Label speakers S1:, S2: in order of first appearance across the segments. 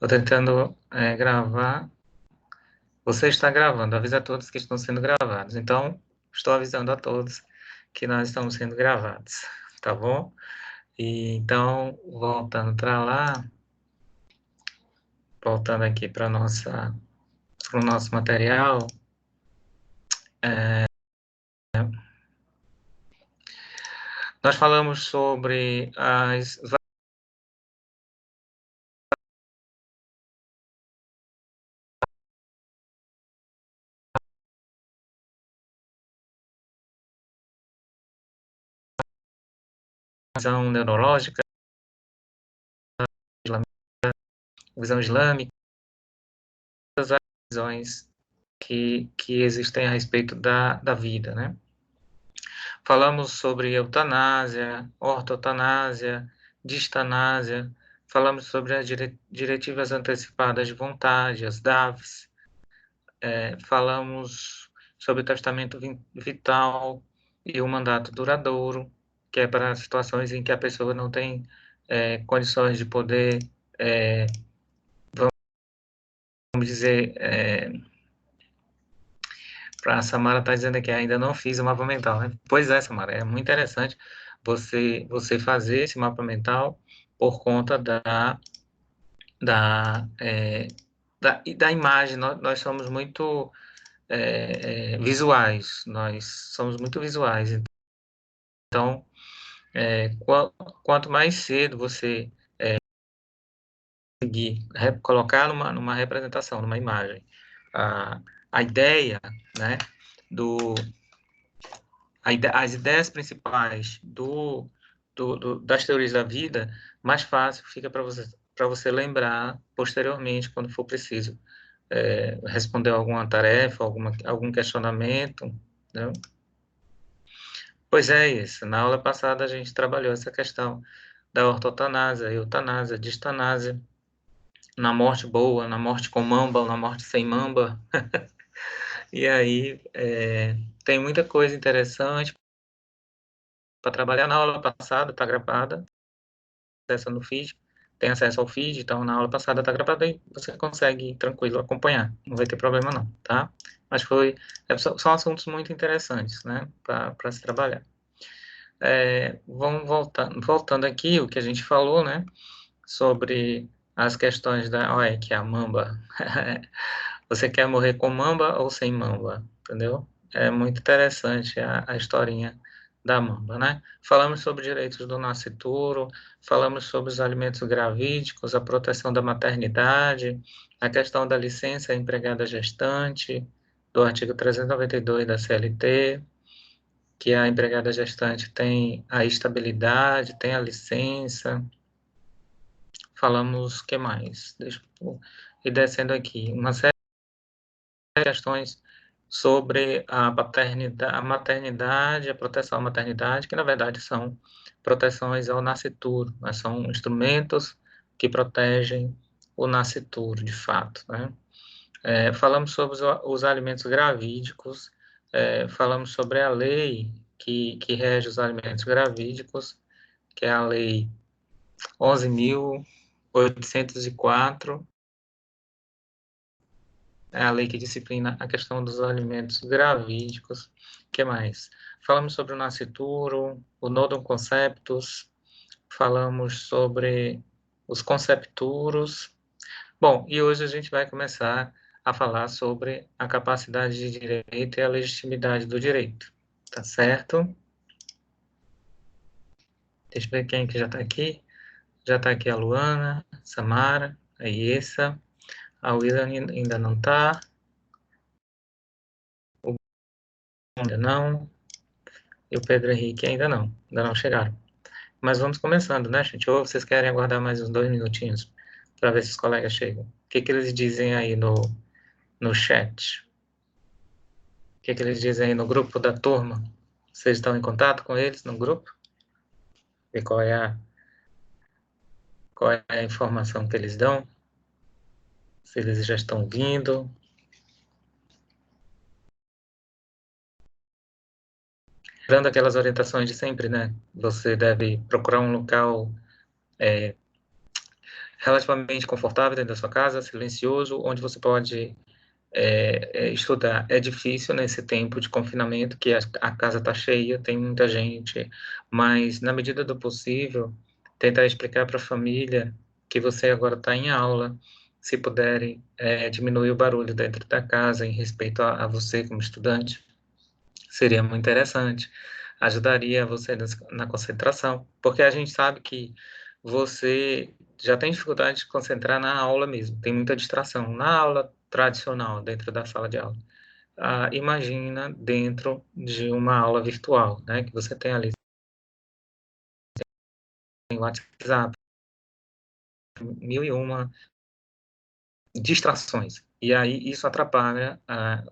S1: Estou tentando gravar. Você está gravando, avisa a todos que estão sendo gravados. Então, estou avisando a todos que nós estamos sendo gravados, tá bom? E então, voltando para lá, voltando aqui para o nosso material, nós falamos sobre as visão neurológica, visão islâmica, todas as visões que existem a respeito da vida, né? Falamos sobre eutanásia, ortotanásia, distanásia, falamos sobre as diretivas antecipadas de vontade, as DAVs, falamos sobre o testamento vital e o mandato duradouro, que é para situações em que a pessoa não tem condições de poder, vamos dizer, para a Samara está dizendo aqui, ainda não fiz o mapa mental, né? Pois é, Samara, é muito interessante você fazer esse mapa mental por conta da, é, da imagem. Nós somos muito visuais, nós somos muito visuais. Então, quanto mais cedo você conseguir colocar numa representação, numa imagem, a ideia, né, do as ideias principais das teorias da vida, mais fácil fica para você lembrar posteriormente, quando for preciso responder alguma tarefa, algum questionamento. Né? Pois é isso. Na aula passada a gente trabalhou essa questão da ortotanásia, eutanásia, distanásia, na morte boa, na morte com mamba, na morte sem mamba. E aí tem muita coisa interessante para trabalhar. Na aula passada, está gravada, acesso no feed, tem acesso ao feed, então na aula passada está gravada e você consegue tranquilo acompanhar, não vai ter problema não, tá? Mas são assuntos muito interessantes, né, para se trabalhar. Vamos voltando aqui, o que a gente falou, né, sobre as questões olha que a mamba, você quer morrer com mamba ou sem mamba, entendeu? É muito interessante a historinha da mamba, né? Falamos sobre direitos do nascituro, falamos sobre os alimentos gravídicos, a proteção da maternidade, a questão da licença empregada gestante, do artigo 392 da CLT, que a empregada gestante tem a estabilidade, tem a licença. Falamos o que mais? Deixa eu ir descendo aqui. Uma série de questões sobre a maternidade, a proteção à maternidade, que na verdade são proteções ao nascituro, mas são instrumentos que protegem o nascituro, de fato, né? Falamos sobre os alimentos gravídicos, falamos sobre a lei que rege os alimentos gravídicos, que é a lei 11.804, é a lei que disciplina a questão dos alimentos gravídicos. O que mais? Falamos sobre o nascituro, o nodum conceptus, falamos sobre os concepturos. Bom, e hoje a gente vai começar a falar sobre a capacidade de direito e a legitimidade do direito. Tá certo? Deixa eu ver quem que já está aqui. Já está aqui a Luana, Samara, a Iessa, a William ainda não está. Ainda não, e o Pedro Henrique ainda não chegaram. Mas vamos começando, né, gente? Ou vocês querem aguardar mais uns 2 minutinhos para ver se os colegas chegam? O que que eles dizem aí no chat? O que que eles dizem aí no grupo da turma? Vocês estão em contato com eles no grupo? E qual é a informação que eles dão? Se eles já estão vindo? Dando aquelas orientações de sempre, né? Você deve procurar um local relativamente confortável dentro da sua casa, silencioso, onde você pode estudar. É difícil nesse tempo de confinamento, que a casa está cheia, tem muita gente, mas na medida do possível, tentar explicar para a família que você agora está em aula, se puderem, diminuir o barulho dentro da casa em respeito a você como estudante, seria muito interessante. Ajudaria você na concentração, porque a gente sabe que você já tem dificuldade de concentrar na aula mesmo, tem muita distração na aula tradicional, dentro da sala de aula. Imagina dentro de uma aula virtual, né, que você tem ali em WhatsApp, mil e uma distrações. E aí isso atrapalha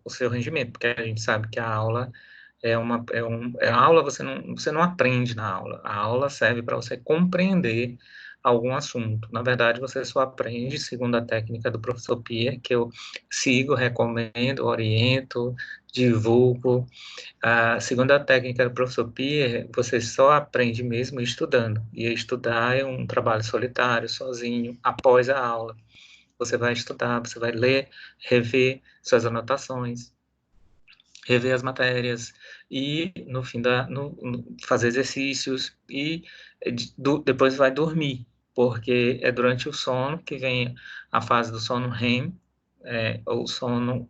S1: o seu rendimento, porque a gente sabe que a aula a aula você não aprende na aula. A aula serve para você compreender algum assunto. Na verdade, você só aprende segundo a técnica do professor Pierre, que eu sigo, recomendo, oriento, divulgo. Segundo a técnica do professor Pierre, você só aprende mesmo estudando. E estudar é um trabalho solitário, sozinho, após a aula. Você vai estudar, você vai ler, rever suas anotações, rever as matérias e no fim fazer exercícios e depois vai dormir, porque é durante o sono que vem a fase do sono REM, ou sono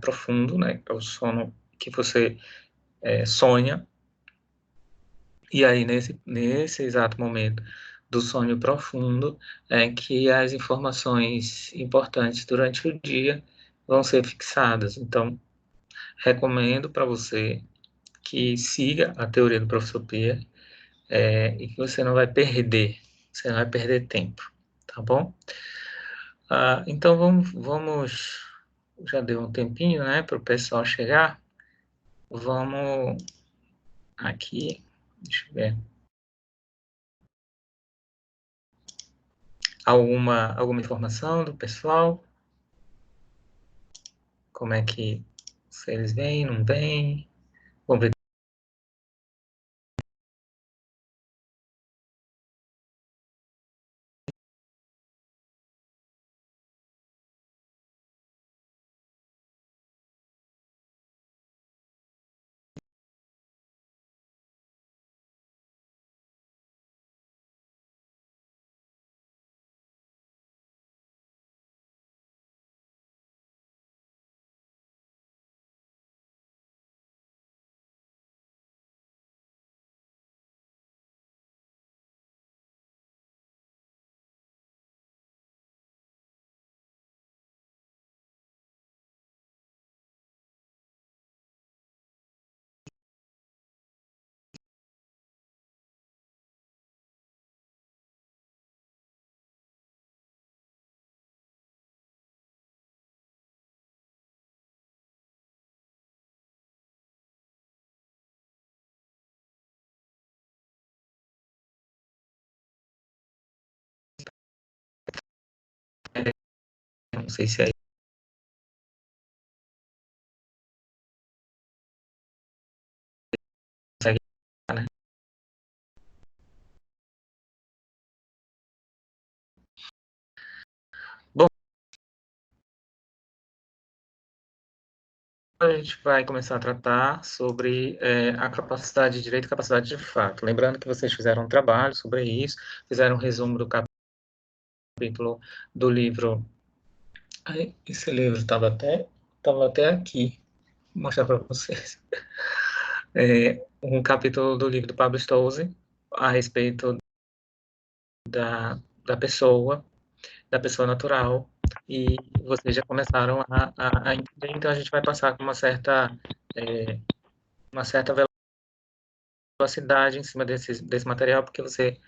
S1: profundo, né? É o sono que você sonha, e aí nesse exato momento do sonho profundo é que as informações importantes durante o dia vão ser fixadas. Então, recomendo para você que siga a teoria do professor Pierre, e que você não vai perder tempo, tá bom? Então já deu um tempinho, né, para o pessoal chegar, vamos aqui, deixa eu ver, alguma informação do pessoal, como é que se eles vêm, não vêm, vamos ver. Não sei se aí consegue, né? Bom, a gente vai começar a tratar sobre a capacidade de direito e capacidade de fato. Lembrando que vocês fizeram um trabalho sobre isso, fizeram um resumo do capítulo do livro. Esse livro tava até aqui, vou mostrar para vocês. Um capítulo do livro do Pablo Stolze a respeito da pessoa natural, e vocês já começaram a entender, então a gente vai passar com uma certa velocidade em cima desse material, porque você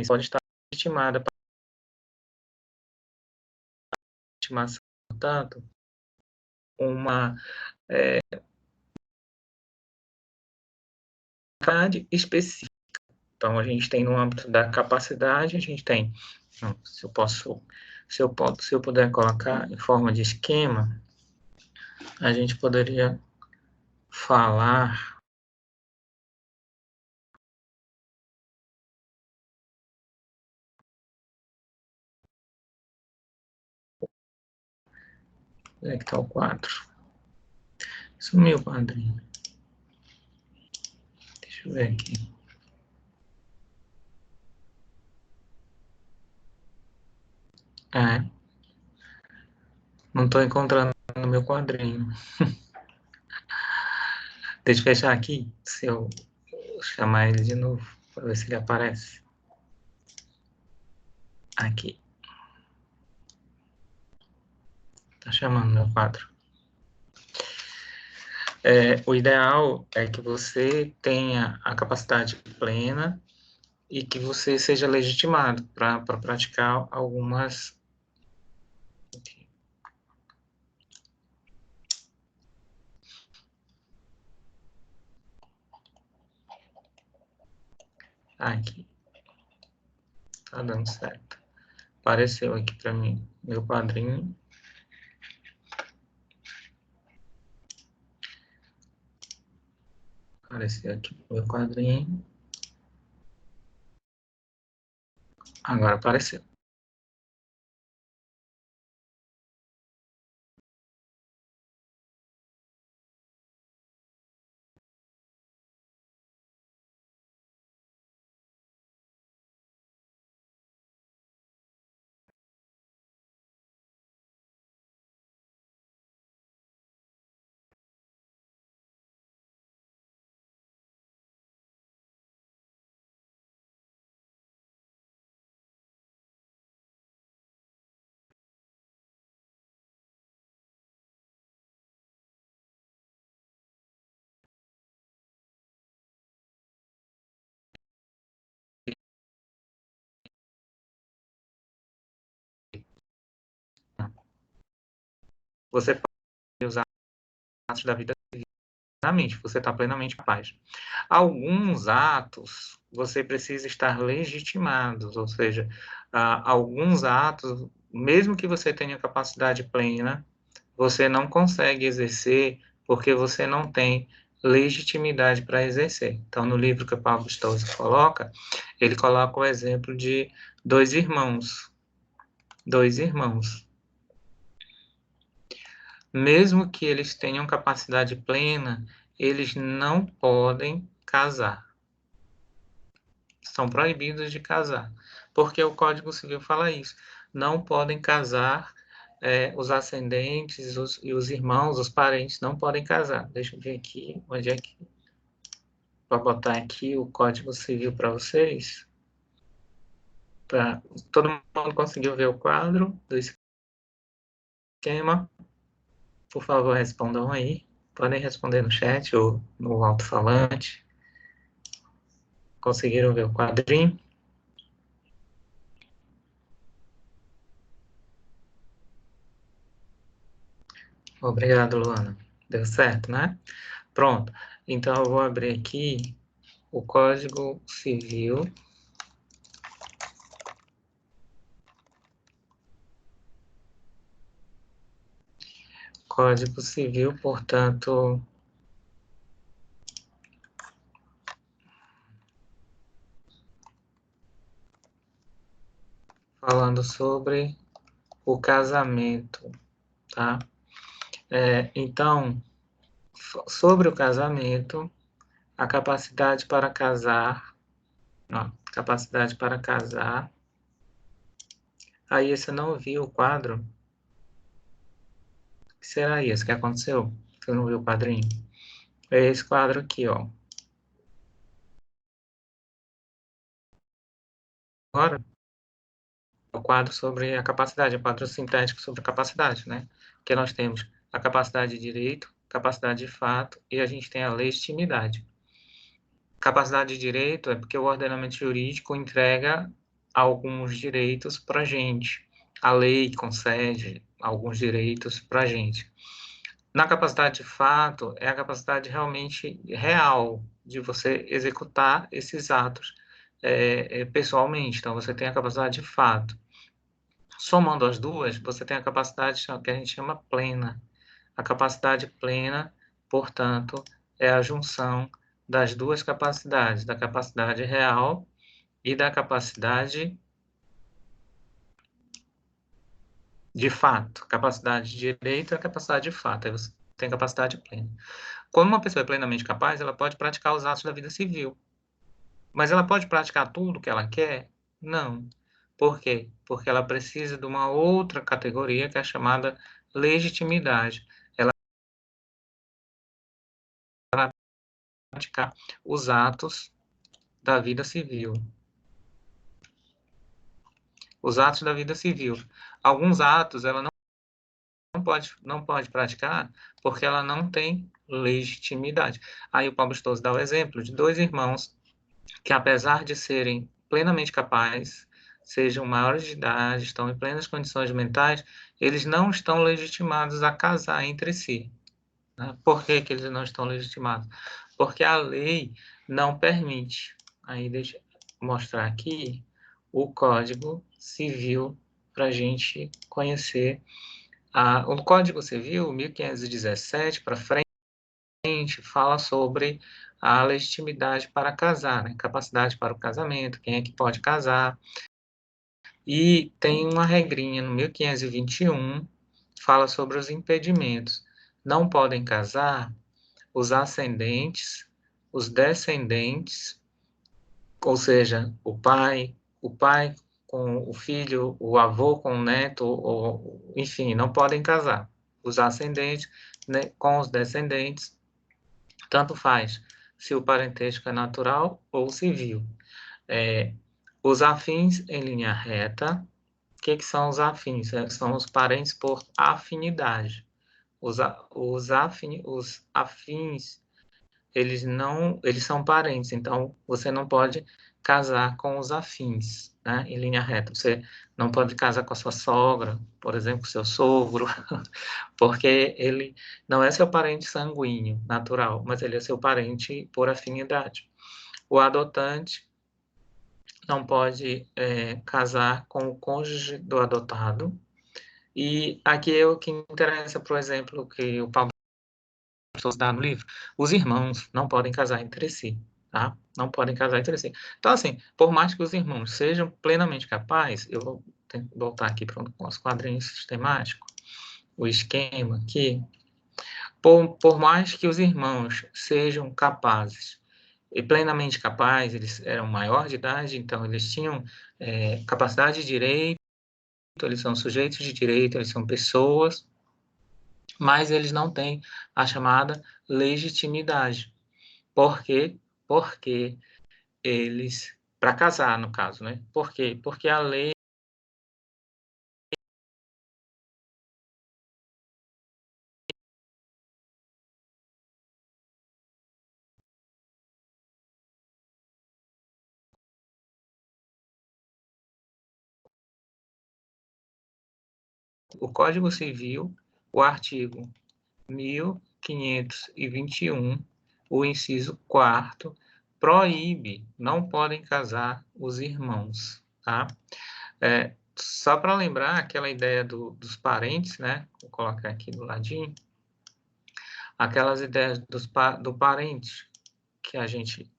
S1: pode estar legitimada para estimação, portanto, uma específica. Então, a gente tem no âmbito da capacidade, a gente tem, se eu puder colocar em forma de esquema, a gente poderia falar onde é que está o quadro? Sumiu o quadrinho. Deixa eu ver aqui. Não estou encontrando no meu quadrinho. Deixa eu fechar aqui, se eu chamar ele de novo, para ver se ele aparece. Aqui. Está chamando meu quadro. O ideal é que você tenha a capacidade plena e que você seja legitimado para praticar algumas. Aqui. Tá dando certo. Apareceu aqui para mim meu quadrinho. Apareceu aqui meu quadrinho. Agora apareceu. Você pode usar atos da vida plenamente, você está plenamente capaz. Alguns atos você precisa estar legitimado, ou seja, alguns atos, mesmo que você tenha capacidade plena, você não consegue exercer porque você não tem legitimidade para exercer. Então, no livro que o Paulo Stoll coloca, ele coloca o exemplo de dois irmãos. Dois irmãos. Mesmo que eles tenham capacidade plena, eles não podem casar. São proibidos de casar, porque o Código Civil fala isso. Não podem casar os ascendentes e os irmãos, os parentes, não podem casar. Deixa eu ver aqui, onde é que... Vou botar aqui o Código Civil para vocês. Todo mundo conseguiu ver o quadro do esquema? Por favor, respondam aí. Podem responder no chat ou no alto-falante. Conseguiram ver o quadrinho? Obrigado, Luana. Deu certo, né? Pronto. Então, eu vou abrir aqui o Código Civil. Código Civil, portanto, falando sobre o casamento, tá? Então, sobre o casamento, a capacidade para casar, ó, capacidade para casar. Aí, você não viu o quadro? O que será isso que aconteceu? Você não viu o quadrinho? É esse quadro aqui, ó. Agora, o quadro sobre a capacidade, o quadro sintético sobre a capacidade, né? Que nós temos a capacidade de direito, capacidade de fato, e a gente tem a legitimidade. Capacidade de direito é porque o ordenamento jurídico entrega alguns direitos para a gente. A lei concede alguns direitos para a gente. Na capacidade de fato, é a capacidade realmente real de você executar esses atos pessoalmente. Então, você tem a capacidade de fato. Somando as duas, você tem a capacidade que a gente chama plena. A capacidade plena, portanto, é a junção das duas capacidades, da capacidade real e da capacidade de fato. Capacidade de direito é a capacidade de fato, aí você tem capacidade plena. Quando uma pessoa é plenamente capaz, ela pode praticar os atos da vida civil. Mas ela pode praticar tudo o que ela quer? Não. Por quê? Porque ela precisa de uma outra categoria que é chamada legitimidade. Ela praticar os atos da vida civil. Os atos da vida civil. Alguns atos ela não pode praticar porque ela não tem legitimidade. Aí o Pablo Stoss dá o exemplo de dois irmãos que, apesar de serem plenamente capazes, sejam maiores de idade, estão em plenas condições mentais, eles não estão legitimados a casar entre si. Né? Por que que eles não estão legitimados? Porque a lei não permite. Aí deixa eu mostrar aqui o Código Civil para a gente conhecer. O Código Civil, 1517 para frente, fala sobre a legitimidade para casar, né? Capacidade para o casamento, quem é que pode casar. E tem uma regrinha no 1521, fala sobre os impedimentos. Não podem casar os ascendentes, os descendentes, ou seja, o pai com o filho, o avô com o neto, ou, enfim, não podem casar. Os ascendentes, né, com os descendentes, tanto faz se o parentesco é natural ou civil. Os afins em linha reta. O que são os afins? São os parentes por afinidade. Os afins, eles são parentes, então você não pode casar com os afins, né, em linha reta. Você não pode casar com a sua sogra, por exemplo, seu sogro, porque ele não é seu parente sanguíneo, natural, mas ele é seu parente por afinidade. O adotante não pode casar com o cônjuge do adotado. E aqui é o que interessa, por exemplo, que o Pablo dá no livro. Os irmãos não podem casar entre si, tá? Não podem casar entre si. Então, assim, por mais que os irmãos sejam plenamente capazes, eu vou voltar aqui para o nosso quadrinho sistemático, o esquema aqui. Por mais que os irmãos sejam capazes e plenamente capazes, eles eram maior de idade, então eles tinham capacidade de direito, eles são sujeitos de direito, eles são pessoas, mas eles não têm a chamada legitimidade. Por quê? Porque eles, para casar, no caso, né? Por quê? Porque a lei o Código Civil, o artigo 1521, o inciso 4º, proíbe, não podem casar os irmãos, tá? Só para lembrar aquela ideia dos parentes, né? Vou colocar aqui do ladinho. Aquelas ideias do parente, que a gente,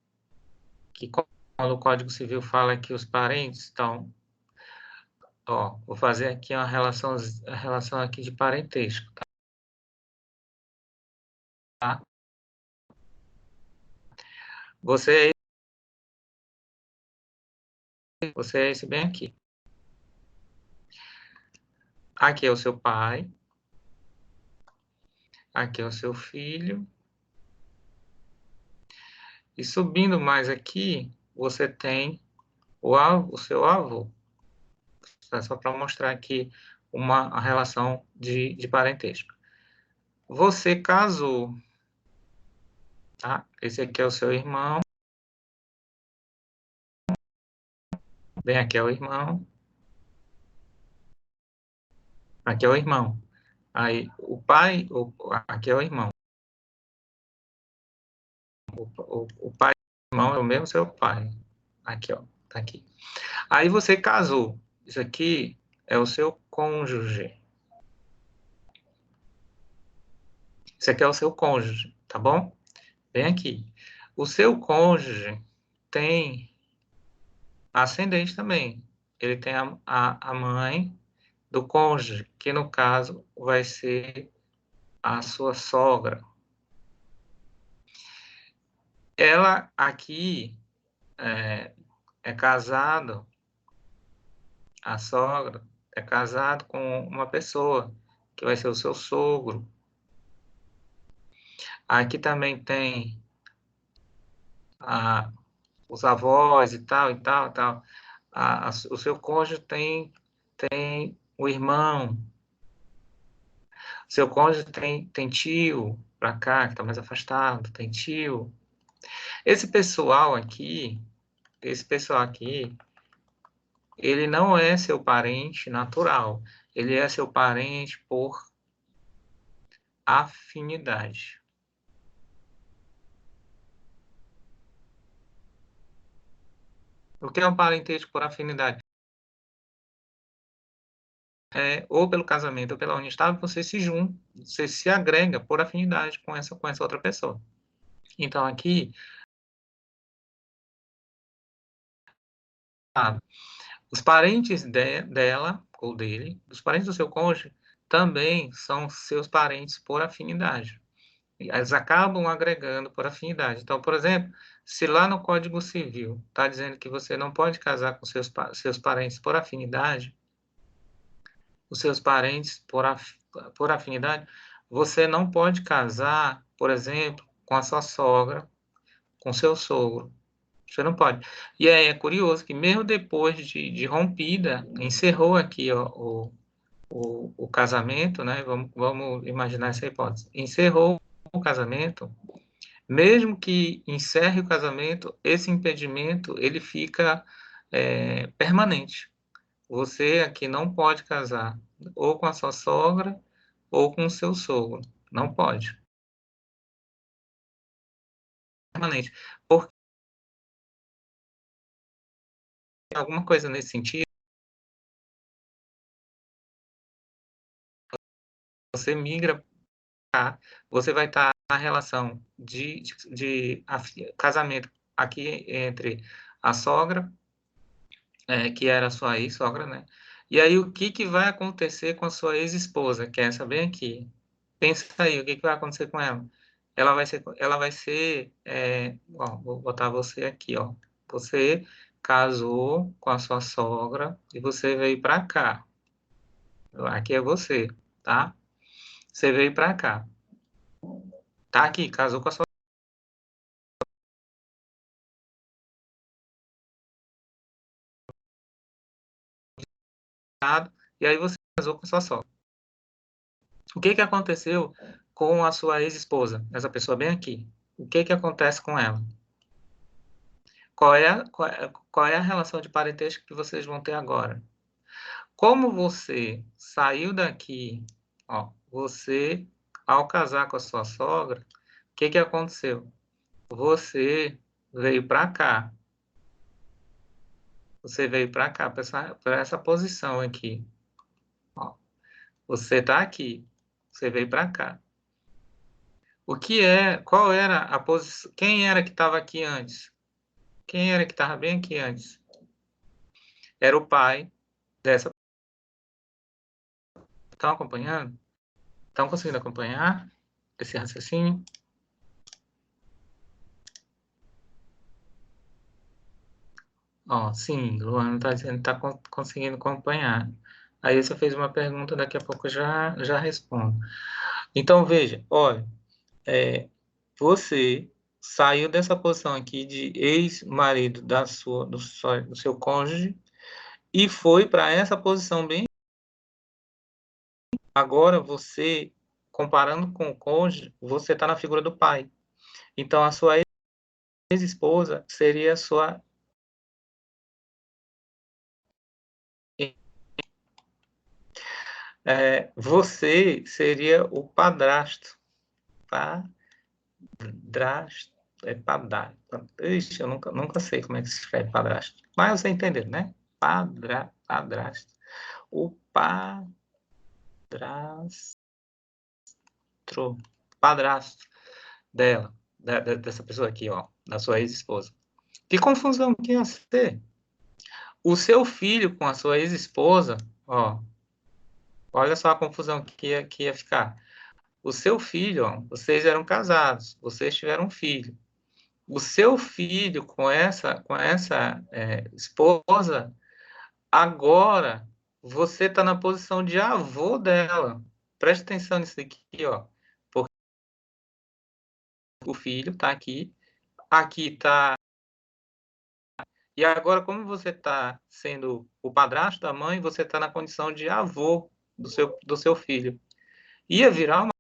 S1: que quando o Código Civil fala que os parentes estão, ó, vou fazer aqui a relação aqui de parentesco, tá? Você é esse bem aqui. Aqui é o seu pai, aqui é o seu filho, e subindo mais aqui, você tem o seu avô. Só para mostrar aqui a relação de parentesco. Você casou, tá? Esse aqui é o seu irmão. Bem, aqui é o irmão. Aqui é o irmão. Aí, o pai, aqui é o irmão. O pai e o irmão é o mesmo seu pai. Aqui, ó. Tá aqui. Aí você casou. Isso aqui é o seu cônjuge. Isso aqui é o seu cônjuge, tá bom? Bem aqui. O seu cônjuge tem ascendente também. Ele tem a mãe do cônjuge, que no caso vai ser a sua sogra. Ela aqui é casado, a sogra é casado com uma pessoa que vai ser o seu sogro. Aqui também tem os avós e tal, e tal, e tal. O seu cônjuge tem o irmão. Seu cônjuge tem tio para cá, que está mais afastado, tem tio. Esse pessoal aqui, ele não é seu parente natural. Ele é seu parente por afinidade. O que é um parentesco por afinidade? Ou pelo casamento ou pela união estável, você se junta, você se agrega por afinidade com essa outra pessoa. Então, aqui, os parentes dela ou dele, os parentes do seu cônjuge, também são seus parentes por afinidade. Eles acabam agregando por afinidade. Então, por exemplo, se lá no Código Civil está dizendo que você não pode casar com seus parentes por afinidade, os seus parentes por afinidade, você não pode casar, por exemplo, com a sua sogra, com seu sogro. Você não pode. E aí é curioso que mesmo depois de rompida, encerrou aqui ó, o casamento, né? Vamos imaginar essa hipótese. Encerrou o casamento, mesmo que encerre o casamento, esse impedimento ele fica permanente. Você aqui não pode casar ou com a sua sogra ou com o seu sogro. Não pode. Permanente. Porque alguma coisa nesse sentido, você migra, tá? Você vai estar na relação de casamento aqui entre a sogra, que era a sua ex-sogra, né? E aí, o que vai acontecer com a sua ex-esposa? Quer saber aqui? Pensa aí, o que vai acontecer com ela? Ó, vou botar você aqui, ó. Você casou com a sua sogra e você veio para cá. Aqui é você, tá? Você veio para cá. Tá aqui, casou com a sua sogra, e aí você casou com a sua sogra. O que aconteceu com a sua ex-esposa? Essa pessoa bem aqui. O que acontece com ela? Qual é a relação de parentesco que vocês vão ter agora? Como você saiu daqui, ó, você, ao casar com a sua sogra, o que aconteceu? Você veio para cá. Você veio para cá, para essa posição aqui. Ó. Você está aqui. Você veio para cá. Qual era a posição? Quem era que estava aqui antes? Quem era que estava bem aqui antes? Era o pai dessa. Estão acompanhando? Estão conseguindo acompanhar esse raciocínio? Ó, sim, Luana está dizendo que está conseguindo acompanhar. Aí você fez uma pergunta, daqui a pouco eu já respondo. Então, veja, olha, você saiu dessa posição aqui de ex-marido do seu cônjuge e foi para essa posição bem. Agora você comparando com o cônjuge, você está na figura do pai. Então, a sua ex-esposa seria a sua... você seria o padrasto, tá? Padrasto, padrasto. Ixi, eu nunca sei como é que se escreve padrasto. Mas você entendeu, né? Padrasto. O padrasto. Padrasto dela, dessa pessoa aqui, ó, da sua ex-esposa. Que confusão que ia ser? O seu filho com a sua ex-esposa, ó, olha só a confusão que ia ficar. O seu filho, ó, vocês eram casados, vocês tiveram um filho. O seu filho com essa esposa, agora você está na posição de avô dela. Preste atenção nisso aqui, ó. Porque o filho está aqui está. E agora, como você está sendo o padrasto da mãe, você está na condição de avô do seu filho. Ia virar uma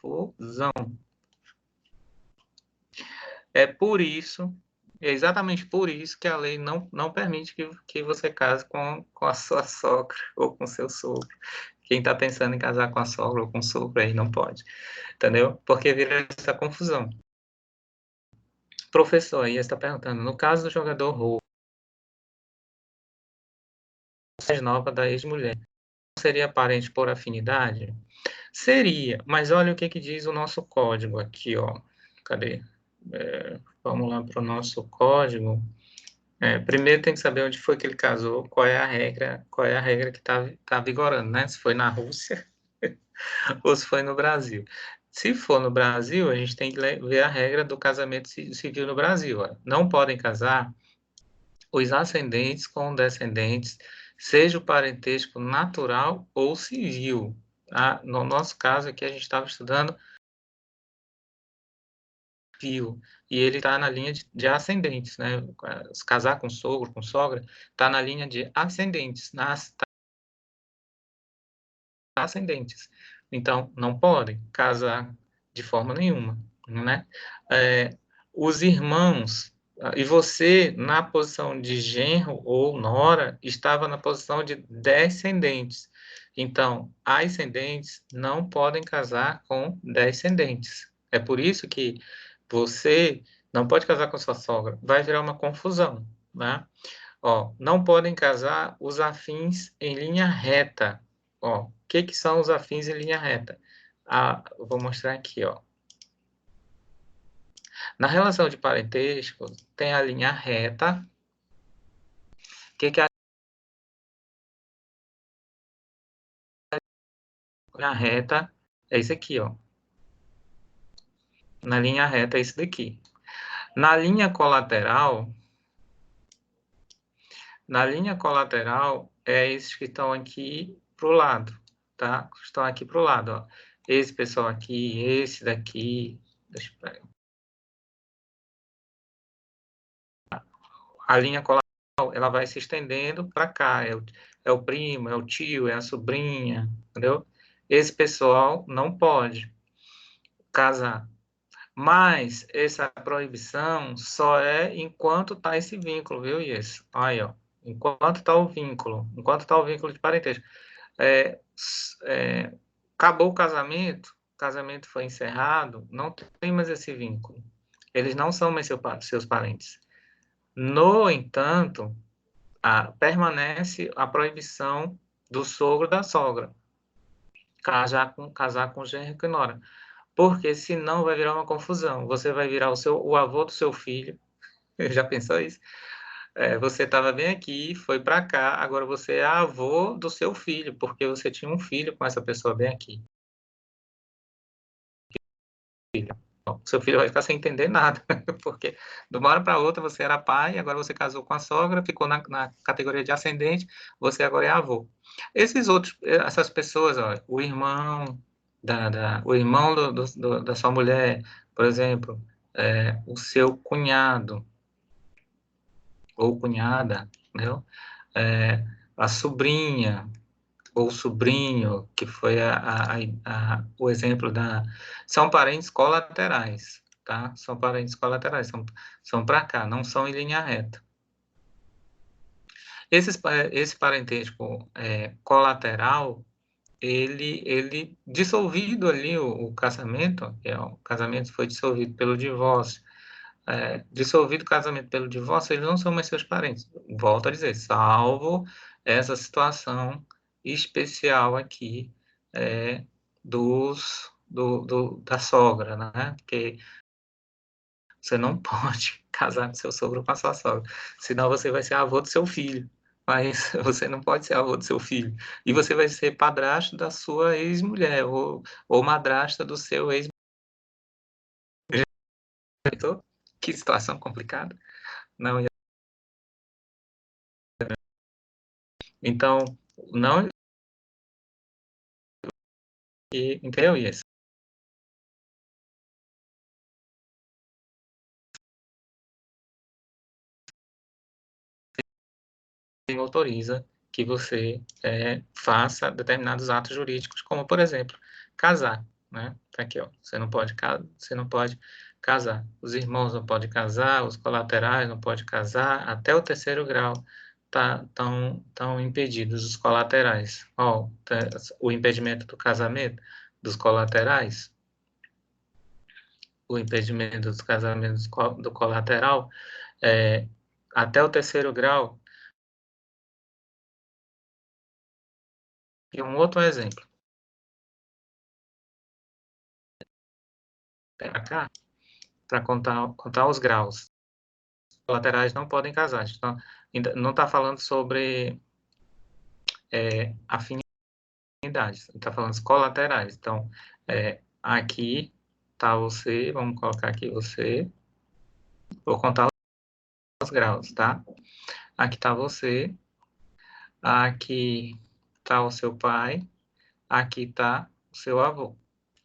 S1: confusão. É por isso, é exatamente por isso que a lei não permite que você case com a sua sogra ou com seu sogro. Quem está pensando em casar com a sogra ou com o sogro aí não pode, entendeu? Porque vira essa confusão. Professor aí está perguntando, no caso do jogador Rô, mais nova da ex-mulher, seria parente por afinidade? Seria, mas olha o que diz o nosso código aqui, ó. Cadê? Vamos lá para o nosso código. Primeiro tem que saber onde foi que ele casou, qual é a regra que tá vigorando, né? Se foi na Rússia ou se foi no Brasil. Se for no Brasil, a gente tem que ver a regra do casamento civil no Brasil. Ó. Não podem casar os ascendentes com descendentes, seja o parentesco natural ou civil. Tá? No nosso caso aqui, a gente estava estudando civil, e ele está na linha de ascendentes, né? Se casar com sogro, com sogra, está na linha de ascendentes, ascendentes. Então, não podem casar de forma nenhuma, né? Os irmãos, e você, na posição de genro ou nora, estava na posição de descendentes. Então, ascendentes não podem casar com descendentes. É por isso que você não pode casar com sua sogra. Vai virar uma confusão, né? Ó, não podem casar os afins em linha reta. Ó, o que são os afins em linha reta? Vou mostrar aqui, ó. Na relação de parentesco, tem a linha reta. O que é a linha reta? É isso aqui, ó. Na linha reta é isso daqui. Na linha colateral é esses que estão aqui pro lado, tá? Estão aqui pro lado, ó. Esse pessoal aqui, esse daqui. Deixa eu pegar. A linha colateral ela vai se estendendo para cá. É o primo, é o tio, é a sobrinha, entendeu? Esse pessoal não pode casar. Mas essa proibição só é enquanto está esse vínculo, viu, Isso? Aí, ó. Enquanto está o vínculo de parentesco. É, é, acabou o casamento foi encerrado, não tem mais esse vínculo. Eles não são mais seus parentes. No entanto, permanece a proibição do sogro da sogra casar com genro e nora, porque senão vai virar uma confusão. Você vai virar o avô do seu filho. Já pensou isso? Você estava bem aqui, foi para cá, agora você é avô do seu filho, porque você tinha um filho com essa pessoa bem aqui. Seu filho vai ficar sem entender nada, porque de uma hora para outra você era pai, agora você casou com a sogra, ficou na categoria de ascendente, você agora é avô. Essas pessoas, ó, o irmão da sua mulher, por exemplo, o seu cunhado ou cunhada, entendeu? A sobrinha, ou sobrinho, que foi o exemplo da... São parentes colaterais, tá? São parentes colaterais, são para cá, não são em linha reta. Esse parentesco colateral, ele dissolvido ali o casamento, o casamento foi dissolvido pelo divórcio, dissolvido o casamento pelo divórcio, eles não são mais seus parentes. Volto a dizer, salvo essa situação especial aqui da sogra, né? Porque você não pode casar com seu sogro ou com a sua sogra, senão você vai ser avô do seu filho. Mas você não pode ser avô do seu filho. E você vai ser padrasto da sua ex-mulher, ou madrasta do seu ex-marido. Que situação complicada. Não, então, não, entendeu isso? Autoriza que você faça determinados atos jurídicos, como, por exemplo, casar, né? Tá aqui, ó, você não pode casar. Os irmãos não podem casar, os colaterais não podem casar, até o terceiro grau tão impedidos os colaterais. Ó, o impedimento do casamento dos colaterais, o impedimento dos casamentos do colateral, até o terceiro grau. E um outro exemplo, para cá, para contar os graus. Os colaterais não podem casar. Então, não está falando sobre afinidades, está falando dos colaterais. Então, aqui está você, vamos colocar aqui você, vou contar os graus, tá? Aqui está você, aqui está o seu pai, aqui está o seu avô,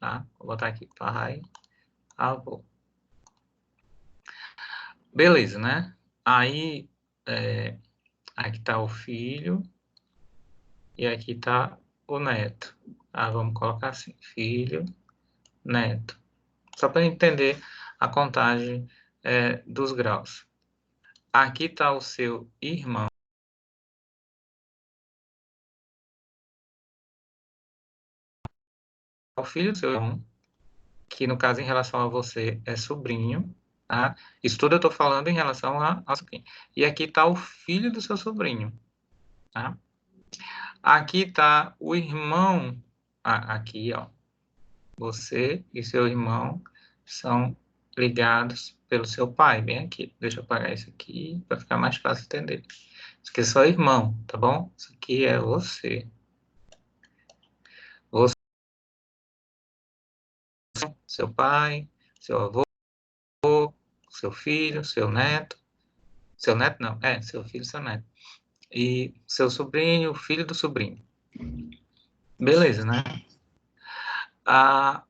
S1: tá? Vou botar aqui pai, avô. Beleza, né? Aí, aqui está o filho e aqui está o neto. Vamos colocar assim, filho, neto. Só para entender a contagem dos graus. Aqui está o seu irmão, o filho do seu irmão, que no caso em relação a você é sobrinho, tá? Isso tudo eu estou falando em relação ao sobrinho. E aqui está o filho do seu sobrinho, tá? Aqui está o irmão, aqui, ó. Você e seu irmão são ligados pelo seu pai, bem aqui. Deixa eu apagar isso aqui para ficar mais fácil entender. Isso aqui é só irmão, tá bom? Isso aqui é você. Você, seu pai, seu avô, seu filho, seu neto. Seu neto não, seu filho, seu neto. E seu sobrinho, filho do sobrinho. Beleza, né? Ah,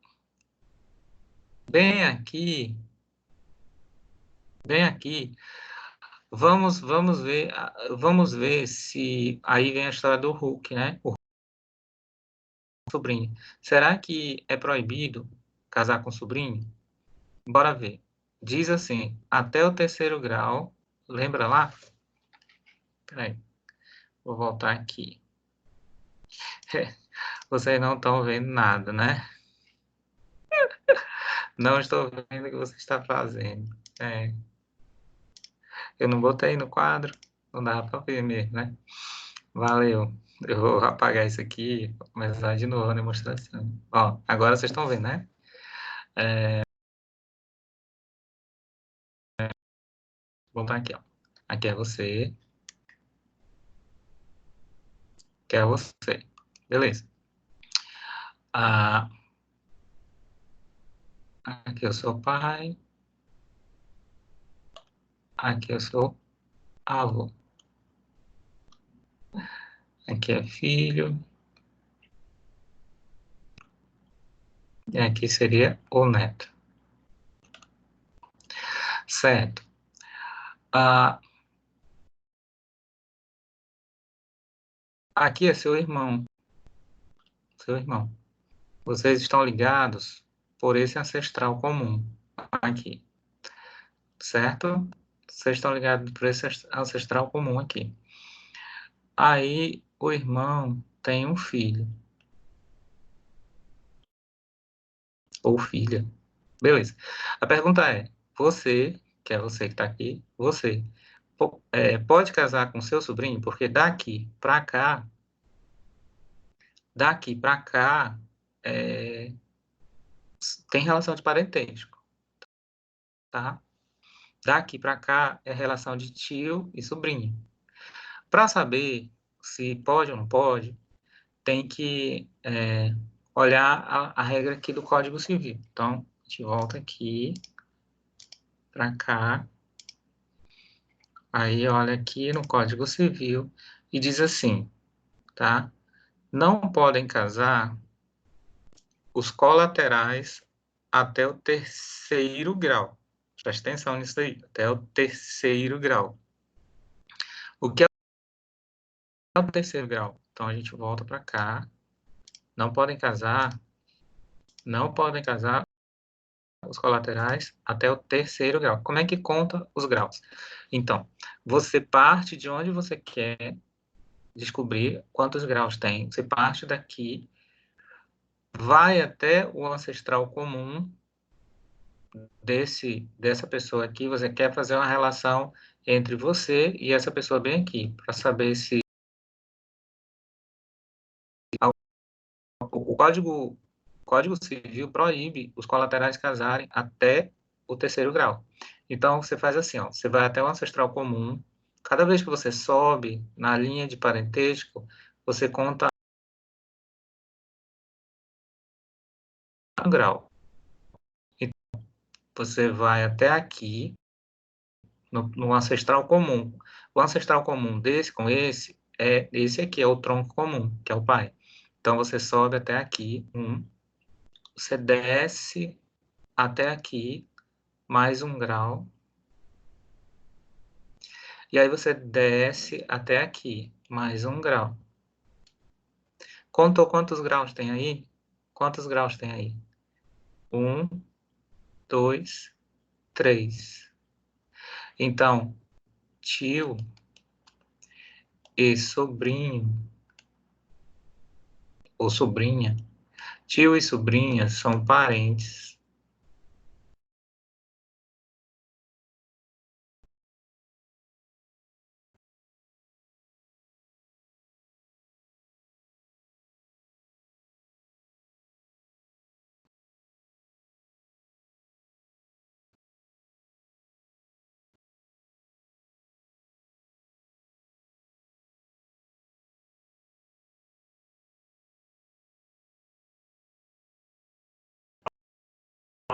S1: bem aqui, bem aqui, vamos ver se aí vem a história do Hulk, né? O sobrinho. Será que é proibido casar com sobrinho? Bora ver. Diz assim, até o terceiro grau, lembra lá? Peraí, vou voltar aqui. Vocês não estão vendo nada, né? Não estou vendo o que você está fazendo. Eu não botei no quadro, não dá para ver mesmo, né? Valeu. Eu vou apagar isso aqui, vou começar de novo a demonstração. Ó, agora vocês estão vendo, né? Vou botar aqui, ó. Aqui é você, aqui é você. Beleza. Ah, aqui eu sou pai, aqui eu sou avô. Aqui é filho, e aqui seria o neto. Certo. Aqui é seu irmão. seu irmão. Vocês estão ligados por esse ancestral comum aqui, certo? Vocês estão ligados por esse ancestral comum aqui. Aí, o irmão tem um filho. Ou filha. Beleza. A pergunta é, você, que é você que está aqui, você, pode casar com seu sobrinho? Porque daqui para cá, é, tem relação de parentesco, tá? Daqui para cá é relação de tio e sobrinho. Para saber se pode ou não pode, tem que olhar a regra aqui do Código Civil. Então, a gente volta aqui para cá, aí olha aqui no Código Civil e diz assim, tá? Não podem casar os colaterais até o terceiro grau. Presta atenção nisso aí, até o terceiro grau. O que é o terceiro grau? Então, a gente volta para cá. Não podem casar os colaterais até o terceiro grau. Como é que conta os graus? Então, você parte de onde você quer descobrir quantos graus tem. Você parte daqui, vai até o ancestral comum dessa pessoa aqui, você quer fazer uma relação entre você e essa pessoa bem aqui, para saber se o Código Civil proíbe os colaterais casarem até o terceiro grau. Então, você faz assim, ó, você vai até o ancestral comum, cada vez que você sobe na linha de parentesco, você conta um grau. Então, você vai até aqui, no ancestral comum. O ancestral comum desse com esse aqui é o tronco comum, que é o pai. Então, você sobe até aqui, você desce até aqui, mais um grau, e aí você desce até aqui, mais um grau. Contou quantos graus tem aí? Quantos graus tem aí? 1, 2, 3. Então, tio e sobrinho, ou sobrinha, tio e sobrinha são parentes.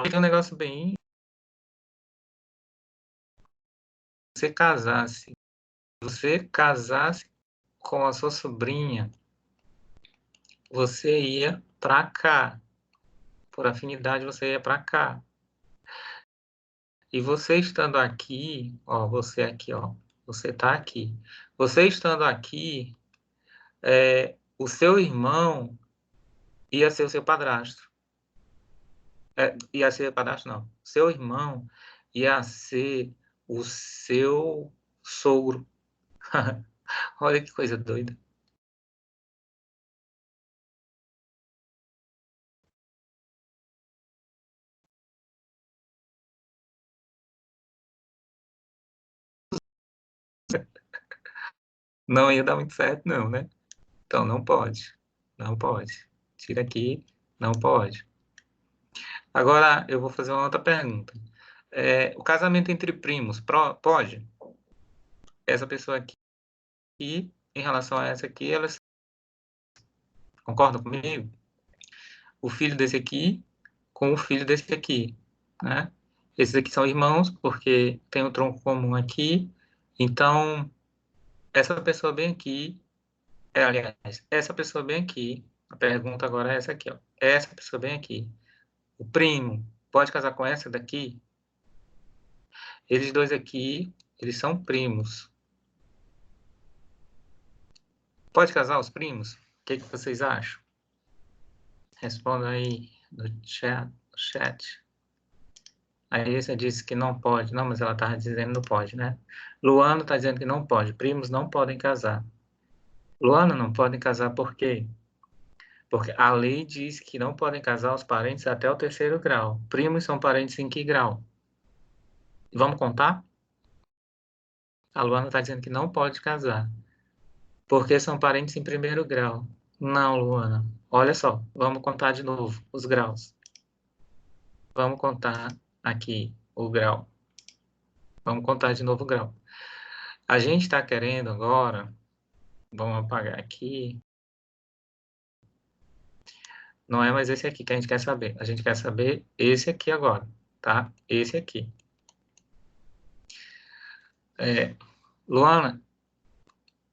S1: Fica um negócio bem... Você casasse, você casasse com a sua sobrinha, você ia para cá. Por afinidade, você ia para cá. E você estando aqui, ó, você aqui, ó, você está aqui. Você estando aqui, o seu irmão ia ser o seu padrasto. Ia ser padrasto, não. Seu irmão ia ser o seu sogro. Olha que coisa doida. Não ia dar muito certo, não, né? Então não pode. Não pode. Tira aqui, não pode. Agora eu vou fazer uma outra pergunta. O casamento entre primos, pode? Essa pessoa aqui, em relação a essa aqui, elas concordam comigo? O filho desse aqui com o filho desse aqui, né? Esses aqui são irmãos, porque tem um tronco comum aqui. Então, essa pessoa bem aqui, aliás, essa pessoa bem aqui, a pergunta agora é essa aqui, ó. Essa pessoa bem aqui, o primo, pode casar com essa daqui? Eles dois aqui, eles são primos. Pode casar os primos? O que vocês acham? Responda aí no chat. Aí você disse que não pode. Não, mas ela estava dizendo não pode, né? Luana está dizendo que não pode. Primos não podem casar. Luana, não podem casar por quê? Porque a lei diz que não podem casar os parentes até o 3º grau. Primos são parentes em que grau? Vamos contar? A Luana está dizendo que não pode casar. Porque são parentes em 1º grau. Não, Luana. Olha só, vamos contar de novo os graus. Vamos contar aqui o grau. Vamos contar de novo o grau. A gente está querendo agora, vamos apagar aqui. Não é mais esse aqui que a gente quer saber. A gente quer saber esse aqui agora, tá? Esse aqui. Luana,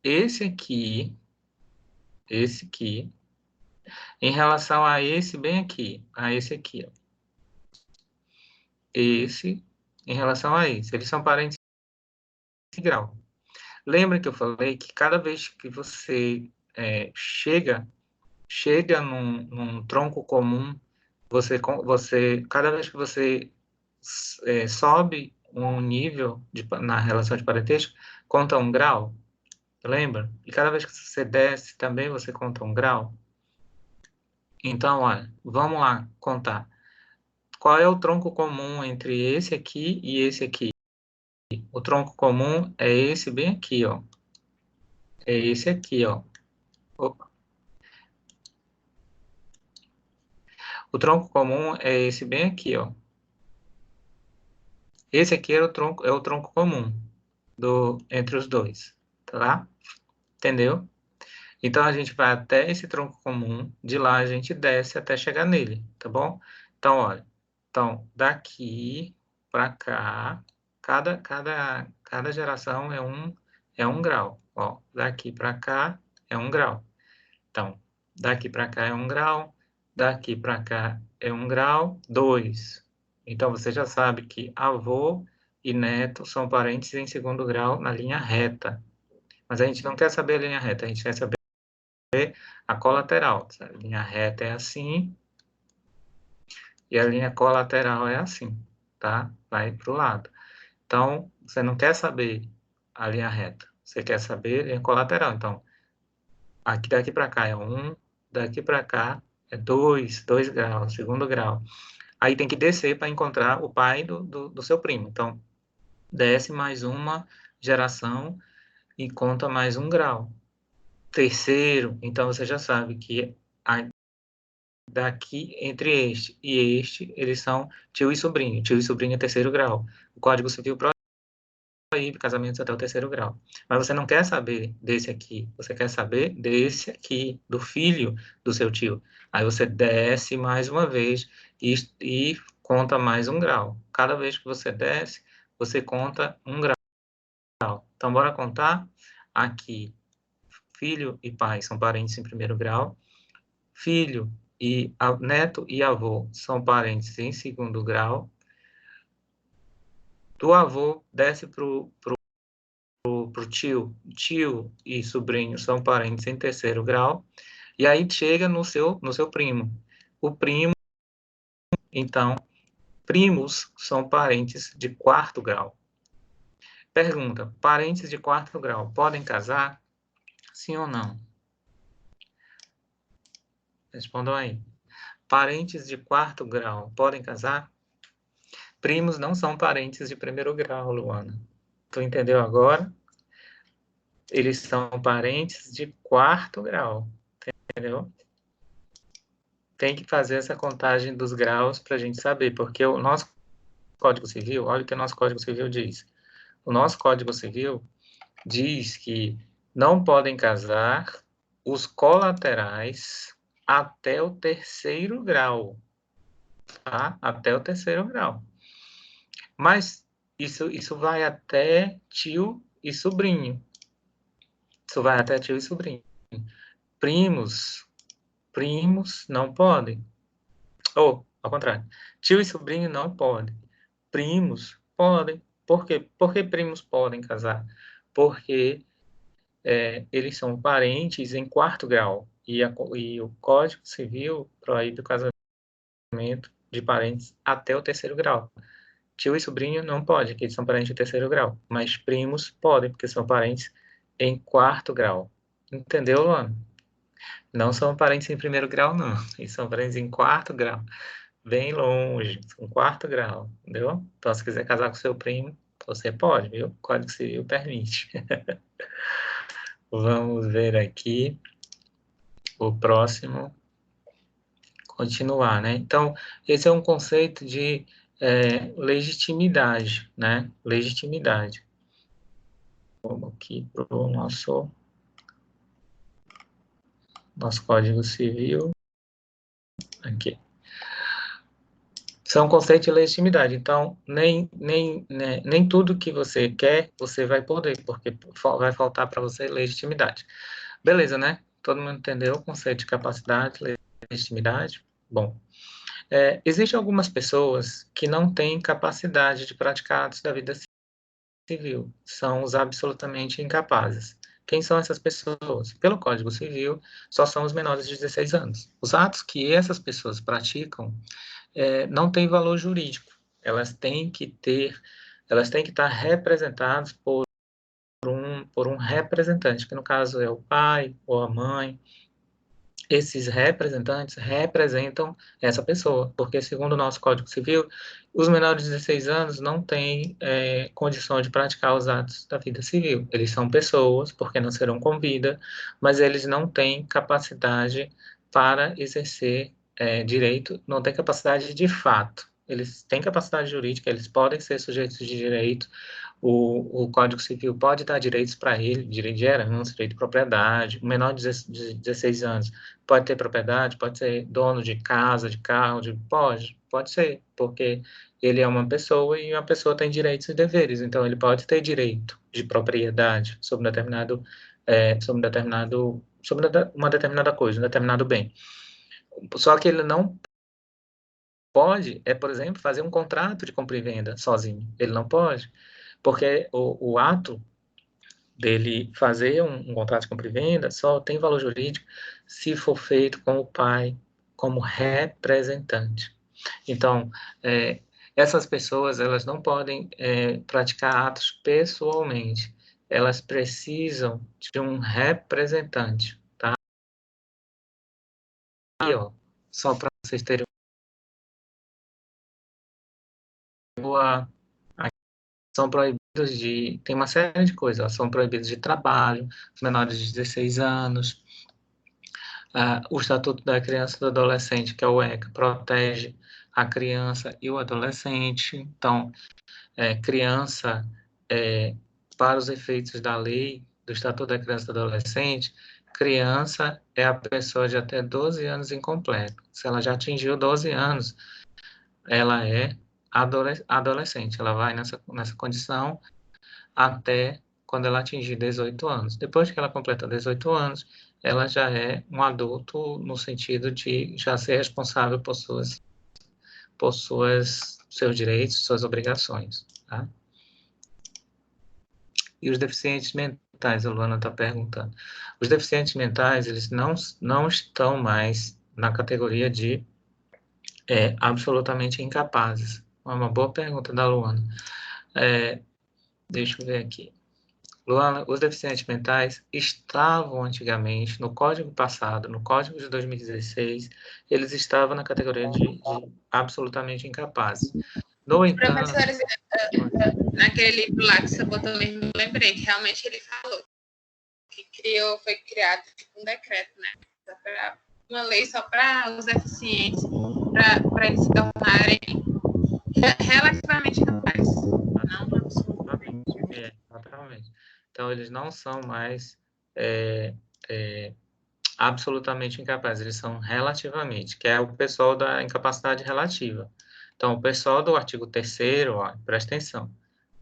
S1: esse aqui, em relação a esse bem aqui, a esse aqui, ó. Esse, em relação a esse, eles são parentes de grau. Lembra que eu falei que cada vez que você chega num tronco comum, cada vez que você sobe um nível na relação de parentesco, conta 1 grau, lembra? E cada vez que você desce também, você conta 1 grau. Então, olha, vamos lá contar. Qual é o tronco comum entre esse aqui e esse aqui? O tronco comum é esse bem aqui, ó. É esse aqui, ó. Opa. O tronco comum é esse bem aqui, ó. Esse aqui é o tronco comum entre os dois, tá? Entendeu? Então, a gente vai até esse tronco comum, de lá a gente desce até chegar nele, tá bom? Então, olha, daqui para cá, cada geração é um grau, ó, daqui para cá é 1 grau. Então, daqui para cá é 1 grau, daqui para cá é 1 grau, 2. Então, você já sabe que avô e neto são parentes em 2º grau na linha reta. Mas a gente não quer saber a linha reta, a gente quer saber a colateral. A linha reta é assim e a linha colateral é assim, tá? Vai para o lado. Então, você não quer saber a linha reta, você quer saber a linha colateral. Então, daqui para cá é 1, daqui para cá é 2 graus, 2º grau. Aí tem que descer para encontrar o pai do seu primo. Então, desce mais uma geração e conta mais 1 grau. 3º, então você já sabe que daqui, entre este e este, eles são tio e sobrinho. Tio e sobrinho é 3º grau. O Código Civil proíbe casamentos até o 3º grau. Mas você não quer saber desse aqui, você quer saber desse aqui, do filho do seu tio. Aí você desce mais uma vez e conta mais 1 grau. Cada vez que você desce, você conta 1 grau. Então, bora contar? Aqui, filho e pai são parentes em 1º grau. Filho e neto e avô são parentes em 2º grau. Do avô, desce para o tio. Tio e sobrinho são parentes em 3º grau. E aí chega no seu primo. O primo, então, primos são parentes de 4º grau. Pergunta, parentes de 4º grau podem casar? Sim ou não? Respondam aí. Parentes de 4º grau podem casar? Primos não são parentes de 1º grau, Luana. Tu entendeu agora? Eles são parentes de 4º grau, entendeu? Tem que fazer essa contagem dos graus para a gente saber, porque o nosso Código Civil, olha o que o nosso Código Civil diz. O nosso Código Civil diz que não podem casar os colaterais até o 3º grau, tá? Até o 3º grau. Mas isso vai até tio e sobrinho. Isso vai até tio e sobrinho. Primos não podem. Ou, ao contrário, tio e sobrinho não podem. Primos podem. Por quê? Por que primos podem casar? Porque eles são parentes em 4º grau. e o Código Civil proíbe o casamento de parentes até o terceiro grau. Tio e sobrinho não pode, porque eles são parentes de terceiro grau, mas primos podem, porque são parentes em quarto grau. Entendeu, Luana? Não são parentes em primeiro grau, não. Eles são parentes em quarto grau. Bem longe, em quarto grau, entendeu? Então, se quiser casar com seu primo, você pode, viu? O Código Civil permite. Vamos ver aqui o próximo. Continuar, né? Então, esse é um conceito de legitimidade, né? Legitimidade. Vamos aqui para o nosso Código Civil. Aqui. São conceitos de legitimidade. Então, nem tudo que você quer, você vai poder, porque vai faltar para você legitimidade. Beleza, né? Todo mundo entendeu o conceito de capacidade, legitimidade? Bom, existem algumas pessoas que não têm capacidade de praticar atos da vida civil. São os absolutamente incapazes. Quem são essas pessoas? Pelo Código Civil, só são os menores de 16 anos. Os atos que essas pessoas praticam não têm valor jurídico. Elas têm que estar representadas por um representante, que no caso é o pai ou a mãe. Esses representantes representam essa pessoa, porque segundo o nosso Código Civil, os menores de 16 anos não têm condições de praticar os atos da vida civil. Eles são pessoas, porque nasceram com vida, mas eles não têm capacidade para exercer direito, não têm capacidade de fato. Eles têm capacidade jurídica, eles podem ser sujeitos de direito, o Código Civil pode dar direitos para ele, direito de herança, direito de propriedade. O menor de 16 anos pode ter propriedade, pode ser dono de casa, de carro, pode ser, porque ele é uma pessoa e uma pessoa tem direitos e deveres, então ele pode ter direito de propriedade sobre uma determinada coisa, um determinado bem. Só que ele não pode, por exemplo, fazer um contrato de compra e venda sozinho. Ele não pode, porque o ato dele fazer um contrato de compra e venda só tem valor jurídico se for feito com o pai como representante. Então, essas pessoas, elas não podem praticar atos pessoalmente. Elas precisam de um representante, tá? Aí, ó, só para vocês terem uma... São proibidos tem uma série de coisas, ó, são proibidos de trabalho, os menores de 16 anos, o Estatuto da Criança e do Adolescente, que é o ECA, protege a criança e o adolescente. Então, criança, para os efeitos da lei do Estatuto da Criança e do Adolescente, criança é a pessoa de até 12 anos incompleto. Se ela já atingiu 12 anos, ela é adolescente. Ela vai nessa condição até quando ela atingir 18 anos. Depois que ela completa 18 anos, ela já é um adulto no sentido de já ser responsável por seus direitos, suas obrigações. Tá? E os deficientes mentais, a Luana está perguntando. Os deficientes mentais, eles não estão mais na categoria de absolutamente incapazes. É uma boa pergunta da Luana. Deixa eu ver aqui. Luana, os deficientes mentais estavam antigamente, no código passado, no código de 2016, eles estavam na categoria de absolutamente incapazes. No entanto...
S2: Professores, naquele livro lá que você botou mesmo, eu lembrei que realmente ele falou que foi criado tipo, um decreto, né? Uma lei só para os deficientes, para eles se tornarem relativamente capazes, não absolutamente.
S1: Exatamente. Então, eles não são mais absolutamente incapazes, eles são relativamente, que é o pessoal da incapacidade relativa. Então, o pessoal do artigo 3º, presta atenção,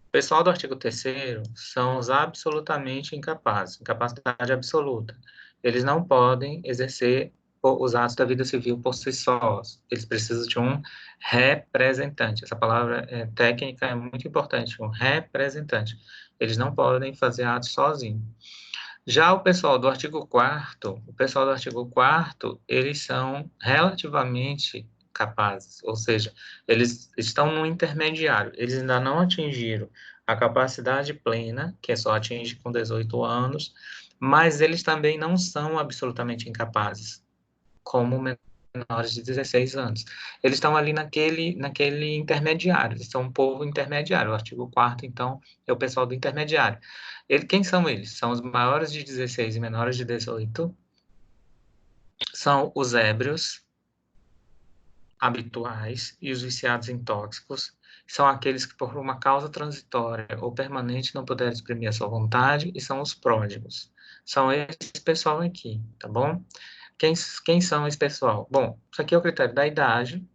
S1: o pessoal do artigo 3º são os absolutamente incapazes, incapacidade absoluta. Eles não podem exercer os atos da vida civil por si sós. Eles precisam de um representante. Essa palavra técnica é muito importante, um representante. Eles não podem fazer atos sozinhos. Já o pessoal do artigo 4º, eles são relativamente capazes, ou seja, eles estão no intermediário, eles ainda não atingiram a capacidade plena, que é só atingir com 18 anos, mas eles também não são absolutamente incapazes, como menores de 16 anos. Eles estão ali naquele intermediário, eles são um povo intermediário. O artigo 4º, então, é o pessoal do intermediário. Quem são eles? São os maiores de 16 e menores de 18, são os ébrios habituais e os viciados em tóxicos, são aqueles que, por uma causa transitória ou permanente, não puderam exprimir a sua vontade, e são os pródigos. São esse pessoal aqui, tá bom? Quem são esse pessoal? Bom, isso aqui é o critério da idade.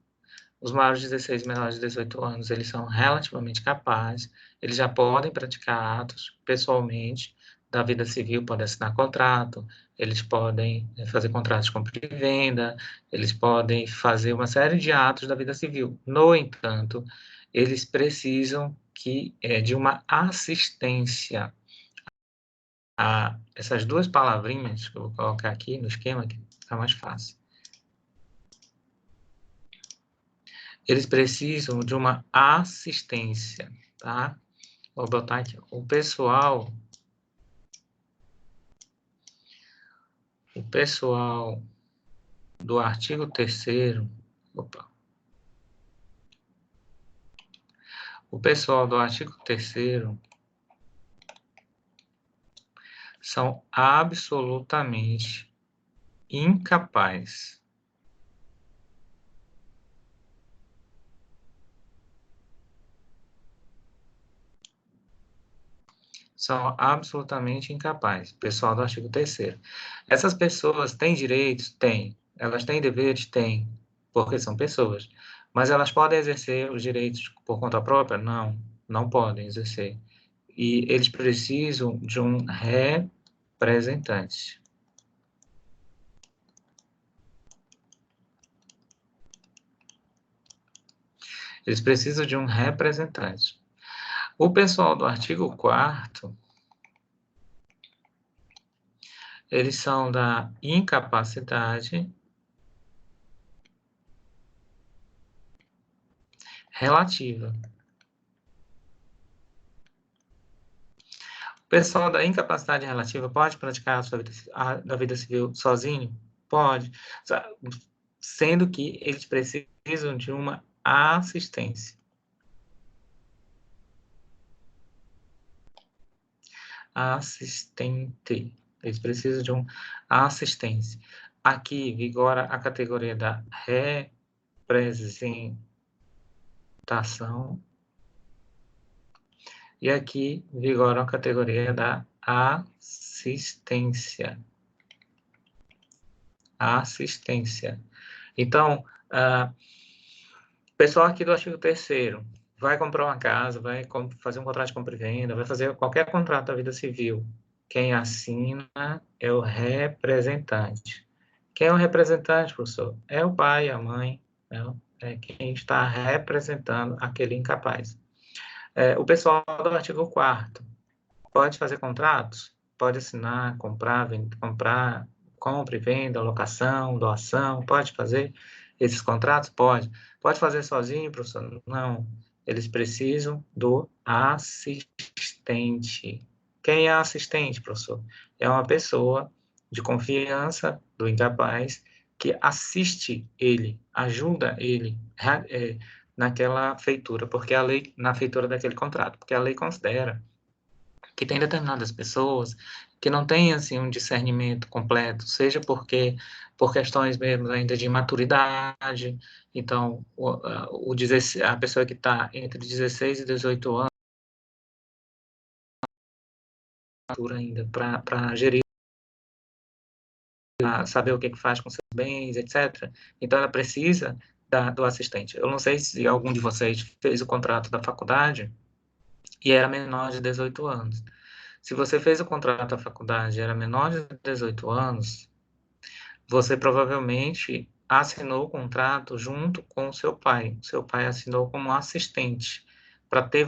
S1: Os maiores de 16 e menores de 18 anos, eles são relativamente capazes, eles já podem praticar atos pessoalmente da vida civil, podem assinar contrato, eles podem fazer contratos de compra e venda, eles podem fazer uma série de atos da vida civil. No entanto, eles precisam de uma assistência. Essas duas palavrinhas que eu vou colocar aqui no esquema, que fica mais fácil. Eles precisam de uma assistência, tá? Vou botar aqui, o pessoal do artigo 3º, o pessoal do artigo 3º são absolutamente incapazes pessoal do artigo 3º. Essas pessoas têm direitos? Têm. Elas têm deveres? Têm, porque são pessoas. Mas elas podem exercer os direitos por conta própria? Não, não podem exercer. E eles precisam de um representante. Eles precisam de um representante. O pessoal do artigo 4º, eles são da incapacidade relativa. O pessoal da incapacidade relativa pode praticar a vida civil sozinho? Pode. Sendo que eles precisam de uma assistência. Assistente. Eles precisam de uma assistência. Aqui vigora a categoria da representação. E aqui vigora a categoria da assistência. Assistência. Então, o pessoal aqui do artigo 3º vai comprar uma casa, vai fazer um contrato de compra e venda, vai fazer qualquer contrato da vida civil. Quem assina é o representante. Quem é o representante, professor? É o pai, a mãe, né? É quem está representando aquele incapaz. O pessoal do artigo 4º pode fazer contratos? Pode assinar, comprar, compra e venda, locação, doação, pode fazer esses contratos? Pode. Pode fazer sozinho, professor? Não. Eles precisam do assistente. Quem é assistente, professor? É uma pessoa de confiança do incapaz que assiste ele, ajuda ele naquela feitura, porque a lei, na feitura daquele contrato, porque a lei considera que tem determinadas pessoas que não têm assim um discernimento completo, seja porque por questões mesmo ainda de maturidade. Então, a pessoa que está entre 16 e 18 anos ainda para gerir, saber o que faz com seus bens, etc. Então, ela precisa do assistente. Eu não sei se algum de vocês fez o contrato da faculdade e era menor de 18 anos. Se você fez o contrato da faculdade e era menor de 18 anos, você provavelmente assinou o contrato junto com o seu pai. Seu pai assinou como assistente, para ter